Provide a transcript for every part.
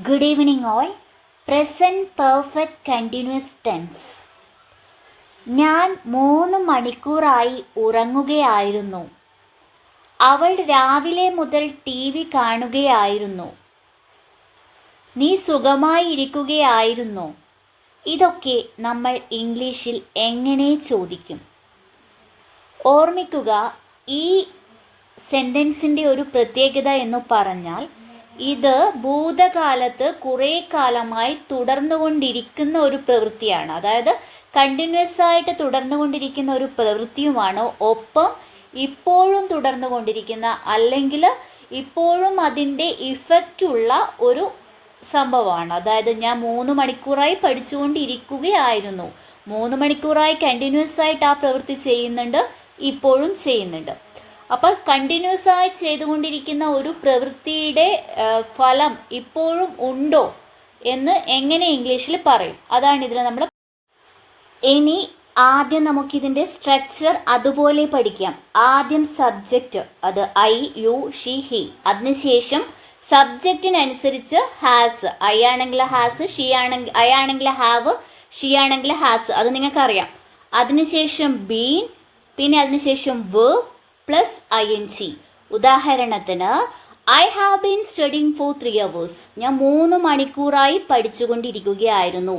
Good evening all. Present perfect continuous tense. ഞാൻ 3 മണിക്കൂറായി ഉറങ്ങുകയായിരുന്നു. അവൾ രാവിലെ മുതൽ TV കാണുകയായിരുന്നു. നീ സുഖമായി ഇരിക്കുകയായിരുന്നോ? ഇതൊക്കെ നമ്മൾ ഇംഗ്ലീഷിൽ എങ്ങനെ ചോദിക്കും? ഓർമ്മിക്കുക, ഈ സെൻറ്റൻസിൻ്റെ ഒരു പ്രത്യേകത എന്ന് പറഞ്ഞാൽ ഇത് ഭൂതകാലത്ത് കുറേ കാലമായി തുടർന്നുകൊണ്ടിരിക്കുന്ന ഒരു പ്രവൃത്തിയാണ്. അതായത് കണ്ടിന്യൂസ് ആയിട്ട് തുടർന്നുകൊണ്ടിരിക്കുന്ന ഒരു പ്രവൃത്തിയുമാണ്. ഒപ്പം ഇപ്പോഴും തുടർന്നുകൊണ്ടിരിക്കുന്ന, അല്ലെങ്കിൽ ഇപ്പോഴും അതിൻ്റെ ഇഫക്റ്റുള്ള ഒരു സംഭവമാണ്. അതായത് ഞാൻ 3 മണിക്കൂറായി പഠിച്ചുകൊണ്ടിരിക്കുകയായിരുന്നു. 3 മണിക്കൂറായി കണ്ടിന്യൂസ് ആയിട്ട് ആ പ്രവൃത്തി ചെയ്യുന്നുണ്ട്, ഇപ്പോഴും ചെയ്യുന്നുണ്ട്. അപ്പോൾ കണ്ടിന്യൂസ് ആയി ചെയ്തുകൊണ്ടിരിക്കുന്ന ഒരു പ്രവൃത്തിയുടെ ഫലം ഇപ്പോഴും ഉണ്ടോ എന്ന് എങ്ങനെ ഇംഗ്ലീഷിൽ പറയും? അതാണ് ഇതിൽ നമ്മൾ. ഇനി ആദ്യം നമുക്കിതിൻ്റെ സ്ട്രക്ചർ അതുപോലെ പഠിക്കാം. ആദ്യം സബ്ജക്റ്റ്, അത് ഐ, യു, ഷി, ഹി. അതിനുശേഷം സബ്ജക്റ്റിനനുസരിച്ച് ഹാസ്. ഐ ആണെങ്കിൽ ഹാസ്, ഐ ആണെങ്കിൽ ഹാവ്, ഷി ആണെങ്കിൽ ഹാസ്. അത് നിങ്ങൾക്കറിയാം. അതിനുശേഷം ബീൻ, പിന്നെ അതിനുശേഷം വേർബ് പ്ലസ് ING. ഉദാഹരണത്തിന്, I have been studying for 3 hours. ഞാൻ 3 മണിക്കൂറായി പഠിച്ചുകൊണ്ടിരിക്കുകയായിരുന്നു.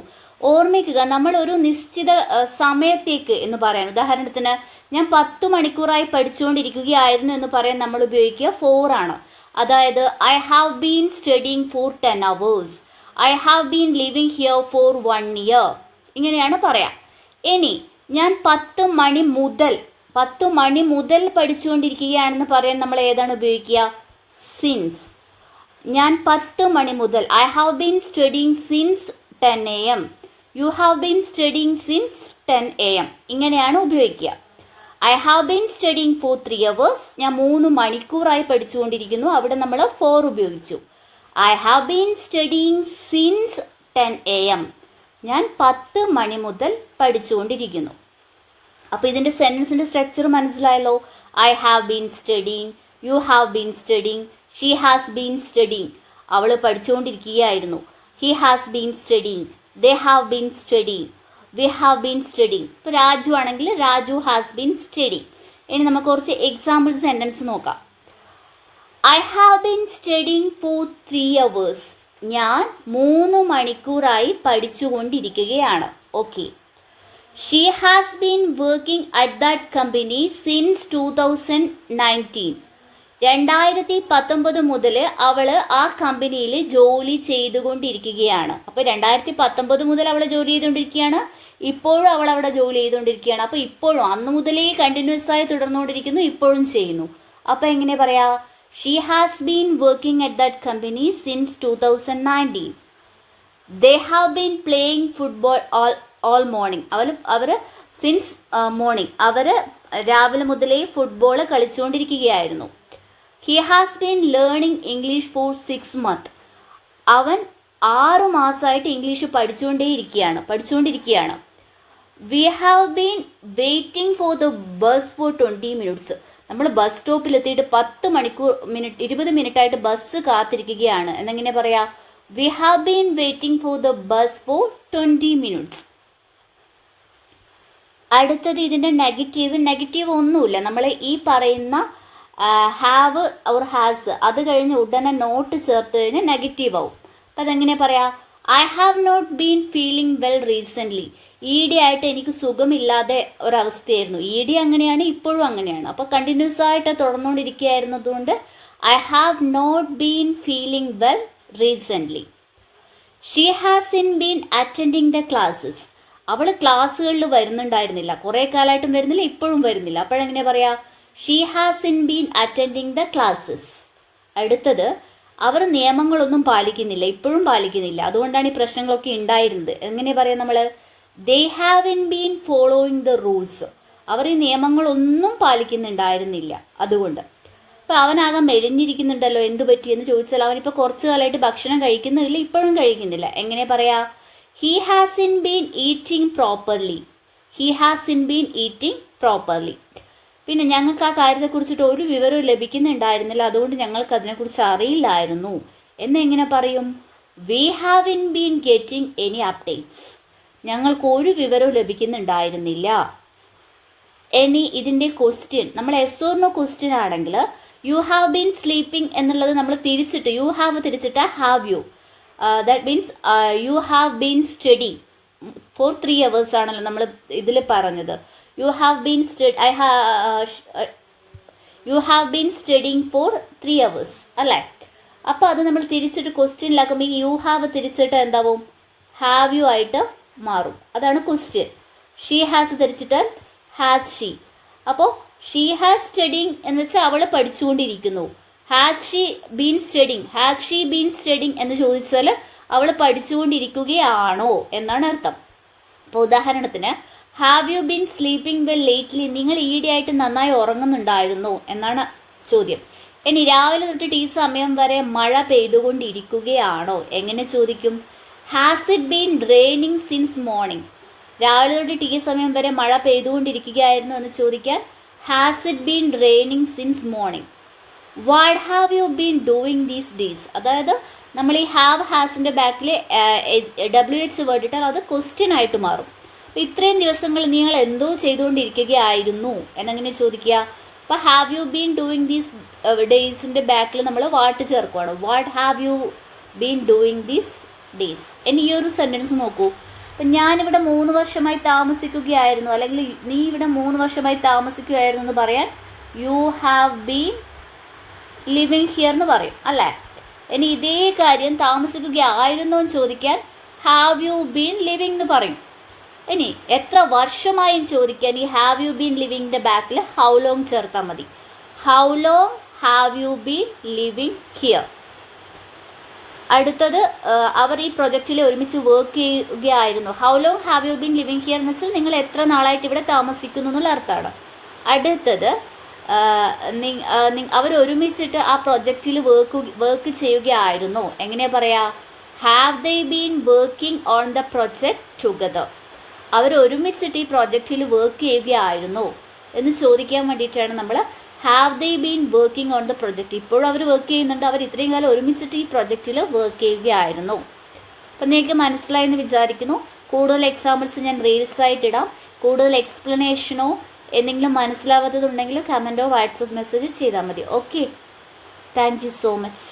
ഓർമ്മിക്കുക, നമ്മൾ ഒരു നിശ്ചിത സമയത്തേക്ക് എന്ന് പറയാൻ. ഉദാഹരണത്തിന്, ഞാൻ 10 മണിക്കൂറായി പഠിച്ചുകൊണ്ടിരിക്കുകയായിരുന്നു എന്ന് പറയാൻ നമ്മൾ ഉപയോഗിക്കുക 4 ആണ്. അതായത് I have been studying four 10 hours. I have been living here for 1 year. ഇങ്ങനെയാണ് പറയാം. ഇനി ഞാൻ 10 മണി മുതൽ പഠിച്ചുകൊണ്ടിരിക്കുകയാണെന്ന് പറയാൻ നമ്മൾ ഏതാണ് ഉപയോഗിക്കുക? സിൻസ്. ഞാൻ 10 മണി മുതൽ, I have been studying since 10 AM. U have been studying since 10 AM. ഇങ്ങനെയാണ് ഉപയോഗിക്കുക. I have been studying for 3 hours. ഞാൻ 3 മണിക്കൂറായി പഠിച്ചുകൊണ്ടിരിക്കുന്നു. അവിടെ നമ്മൾ 4 ഉപയോഗിച്ചു. I have been studying since 10 AM. ഞാൻ 10 മണി മുതൽ പഠിച്ചുകൊണ്ടിരിക്കുന്നു. അപ്പോൾ ഇതിൻ്റെ സെൻറ്റൻസിൻ്റെ സ്ട്രക്ചർ മനസ്സിലായല്ലോ. I have been studying, you have been studying, she has been studying. അവൾ പഠിച്ചുകൊണ്ടിരിക്കുകയായിരുന്നു. He has been studying, they have been studying, we have been studying. ഇപ്പോൾ രാജു ആണെങ്കിൽ രാജു ഹാസ് ബീൻ സ്റ്റഡിങ്. ഇനി നമുക്ക് കുറച്ച് എക്സാമ്പിൾ സെൻറ്റൻസ് നോക്കാം. I have been studying for 3 hours. ഞാൻ 3 മണിക്കൂറായി പഠിച്ചുകൊണ്ടിരിക്കുകയാണ്. Okay. She has been working at that company since 2019. 2019 മുതൽ അവൾ ആ കമ്പനിയിൽ ജോലി ചെയ്തുകൊണ്ടിരിക്കുകയാണ്. അപ്പോൾ 2019 മുതൽ അവൾ ജോലി ചെയ്തുകൊണ്ടിരിക്കുകയാണ്, ഇപ്പോഴും അവൾ അവിടെ ജോലി ചെയ്തുകൊണ്ടിരിക്കുകയാണ്. അപ്പോൾ ഇപ്പോഴും അന്ന് മുതലേ കണ്ടിന്യൂസ് ആയി തുടർന്നുകൊണ്ടിരിക്കുന്നു, ഇപ്പോഴും ചെയ്യുന്നു. അപ്പോൾ എങ്ങനെ പറയാ? She has been working at that company since 2019. They have been playing football all morning. അവർ സിൻസ് മോർണിംഗ്, അവർ രാവിലെ മുതലേ ഫുട്ബോൾ കളിച്ചുകൊണ്ടിരിക്കുകയായിരുന്നു. He has been learning English for 6 months. അവൻ 6 മാസമായിട്ട് ഇംഗ്ലീഷ് പഠിച്ചുകൊണ്ടിരിക്കുകയാണ്. We have been waiting for the bus for 20 minutes. നമ്മൾ bus സ്റ്റോപ്പിലെത്തിയിട്ട് 20 മിനിറ്റായിട്ട് ബസ് കാത്തിരിക്കുകയാണ് എന്നെങ്ങനെ പറയാം? We have been waiting for the bus for 20 minutes. അടുത്തത് ഇതിൻ്റെ നെഗറ്റീവ് ഒന്നുമില്ല. നമ്മൾ ഈ പറയുന്ന ഹാവ് ഓർ ഹാസ് അത് കഴിഞ്ഞ് ഉടനെ നോട്ട് ചേർത്ത് കഴിഞ്ഞാൽ നെഗറ്റീവ് ആവും. അപ്പം അതെങ്ങനെ പറയാം? I have not been feeling well recently. ഈയിടെ ആയിട്ട് എനിക്ക് സുഖമില്ലാതെ ഒരവസ്ഥയായിരുന്നു. ഈയിടെ അങ്ങനെയാണ്, ഇപ്പോഴും അങ്ങനെയാണ്. അപ്പോൾ കണ്ടിന്യൂസ് ആയിട്ട് തുടർന്നുകൊണ്ടിരിക്കുകയായിരുന്നതുകൊണ്ട് I have not been feeling well recently. She has in been attending the classes. അവൾ ക്ലാസ്സുകളിൽ വരുന്നുണ്ടായിരുന്നില്ല, കുറേ കാലമായിട്ടും വരുന്നില്ല, ഇപ്പോഴും വരുന്നില്ല. അപ്പോഴെങ്ങനെ പറയാം? She has in been attending the classes. അടുത്തത്, അവർ നിയമങ്ങളൊന്നും പാലിക്കുന്നില്ല, ഇപ്പോഴും പാലിക്കുന്നില്ല. അതുകൊണ്ടാണ് ഈ പ്രശ്നങ്ങളൊക്കെ ഉണ്ടായിരുന്നത്. എങ്ങനെ പറയാം നമ്മൾ? They have in been following the rules. അവർ ഈ നിയമങ്ങളൊന്നും പാലിക്കുന്നുണ്ടായിരുന്നില്ല. അതുകൊണ്ട് ഇപ്പോൾ അവനാകെ മെലിഞ്ഞിരിക്കുന്നുണ്ടല്ലോ, എന്തു പറ്റിയെന്ന് ചോദിച്ചാൽ അവനിപ്പോൾ കുറച്ച് കാലമായിട്ട് ഭക്ഷണം കഴിക്കുന്നില്ല, ഇപ്പോഴും കഴിക്കുന്നില്ല. എങ്ങനെ പറയാം? He has in been eating properly. He has in been eating properly. പിന്നെ ഞങ്ങൾക്ക് ആ കാര്യത്തെക്കുറിച്ചിട്ട് ഒരു വിവരവും ലഭിക്കുന്നുണ്ടായിരുന്നില്ല, അതുകൊണ്ട് ഞങ്ങൾക്ക് അതിനെക്കുറിച്ച് അറിയില്ലായിരുന്നു എന്നെങ്ങനെ പറയും? We have been getting any updates. ഞങ്ങൾക്ക് ഒരു വിവരവും ലഭിക്കുന്നുണ്ടായിരുന്നില്ല. ഇനി ഇതിൻ്റെ ക്വസ്റ്റ്യൻ നമ്മൾ എസ് ഓർ നോ ക്വസ്റ്റ്യൻ ആണെങ്കിൽ യു ഹാവ് ബീൻ സ്ലീപ്പിംഗ് എന്നുള്ളത് നമ്മൾ തിരിച്ചിട്ട് യു ഹാവ് തിരിച്ചിട്ട് have you. That means you have been study for 3 hours ആണല്ലോ നമ്മൾ ഇതിൽ പറഞ്ഞത്. You have been studying for 3 hours അല്ലേ? അപ്പോൾ അത് നമ്മൾ തിരിച്ചിട്ട് ക്വസ്റ്റ്യനിലാക്കുമ്പോൾ ഈ യു ഹാവ് തിരിച്ചിട്ട് എന്താവും? ഹാവ് യു ആയിട്ട് മാറും. അതാണ് ക്വസ്റ്റ്യൻ. ഷീ ഹാസ് തിരിച്ചിട്ട് ഹാസ് ഷീ. അപ്പോൾ ഷീ ഹാസ് സ്റ്റഡിങ് എന്ന് വെച്ചാൽ അവൾ പഠിച്ചുകൊണ്ടിരിക്കുന്നു. ഹാസ് ഷീ ബീൻ സ്റ്റഡിങ് എന്ന് ചോദിച്ചാൽ അവൾ പഠിച്ചുകൊണ്ടിരിക്കുകയാണോ എന്നാണ് അർത്ഥം. അപ്പോൾ ഉദാഹരണത്തിന് have you been sleeping well lately, നിങ്ങൾ ഈയിടെയായിട്ട് നന്നായി ഉറങ്ങുന്നുണ്ടായിരുന്നു എന്നാണ് ചോദ്യം. ഇനി രാവിലെ തൊട്ടിട്ട് ഈ സമയം വരെ മഴ പെയ്തുകൊണ്ടിരിക്കുകയാണോ എങ്ങനെ ചോദിക്കും? Has it been raining since morning. രാവിലെ തൊട്ടിട്ട് ഈ സമയം വരെ മഴ പെയ്തുകൊണ്ടിരിക്കുകയായിരുന്നു എന്ന് ചോദിക്കാൻ has it been raining since morning. What have you been doing these days. അതായത് നമ്മൾ ഈ ഹാവ് ഹാസിൻ്റെ ബാക്കിൽ WH വേർഡ് ഇട്ടാൽ അത് ക്വസ്റ്റ്യൻ ആയിട്ട് മാറും. അപ്പോൾ ഇത്രയും ദിവസങ്ങൾ നിങ്ങൾ എന്തോ ചെയ്തുകൊണ്ടിരിക്കുകയായിരുന്നു എന്നെങ്ങനെ ചോദിക്കുക? അപ്പോൾ have you been doing these ഡേയ്സിൻ്റെ ബാക്കിൽ നമ്മൾ വാട്ട് ചേർക്കുവാണ്. What have you been doing these days. ഇനി ഈ ഒരു സെൻറ്റൻസ് നോക്കൂ. അപ്പം ഞാനിവിടെ 3 വർഷമായി താമസിക്കുകയായിരുന്നു, അല്ലെങ്കിൽ നീ ഇവിടെ 3 വർഷമായി താമസിക്കുകയായിരുന്നു എന്ന് പറയാൻ U have been living here എന്ന് പറയും അല്ലേ? ഇനി ഇതേ കാര്യം താമസിക്കുകയായിരുന്നു എന്ന് ചോദിക്കാൻ ഹാവ് യു ബീൻ ലിവിങ് എന്ന് പറയും. ഇനി എത്ര വർഷമായും ചോദിക്കാൻ ഈ ഹാവ് യു ബീൻ ലിവിങ്ങിൻ്റെ ബാക്കിൽ ഹൗ ലോങ് ചേർത്താൽ മതി. How long have you been living here. അടുത്തത് അവർ ഈ പ്രൊജക്റ്റിൽ ഒരുമിച്ച് വർക്ക് ചെയ്യുകയായിരുന്നു. How long have you been living here എന്ന് വെച്ചാൽ നിങ്ങൾ എത്ര നാളായിട്ട് ഇവിടെ താമസിക്കുന്നു എന്നുള്ള അർത്ഥമാണ്. അടുത്തത് അവർ ഒരുമിച്ചിട്ട് ആ പ്രൊജക്റ്റിൽ വർക്ക് ചെയ്യുകയായിരുന്നു. എങ്ങനെയാ പറയാ? Have they been working on the project together. അവർ ഒരുമിച്ചിട്ട് ഈ പ്രൊജക്റ്റിൽ വർക്ക് ചെയ്യുകയായിരുന്നു എന്ന് ചോദിക്കാൻ വേണ്ടിയിട്ടാണ് നമ്മൾ have they been working on the project. ഇപ്പോഴും അവർ വർക്ക് ചെയ്യുന്നുണ്ട്. അവർ ഇത്രയും കാലം ഒരുമിച്ചിട്ട് ഈ പ്രൊജക്റ്റിൽ വർക്ക് ചെയ്യുകയായിരുന്നു. അപ്പം നിങ്ങൾക്ക് മനസ്സിലായെന്ന് വിചാരിക്കുന്നു. കൂടുതൽ എക്സാമ്പിൾസ് ഞാൻ റീൽസായിട്ടിടാം. കൂടുതൽ എക്സ്പ്ലനേഷനോ എന്തെങ്കിലും മനസ്സിലാവാത്തതുണ്ടെങ്കിൽ കമൻറ്റോ വാട്സപ്പ് മെസ്സേജ് ചെയ്താൽ മതി. Okay, thank you so much.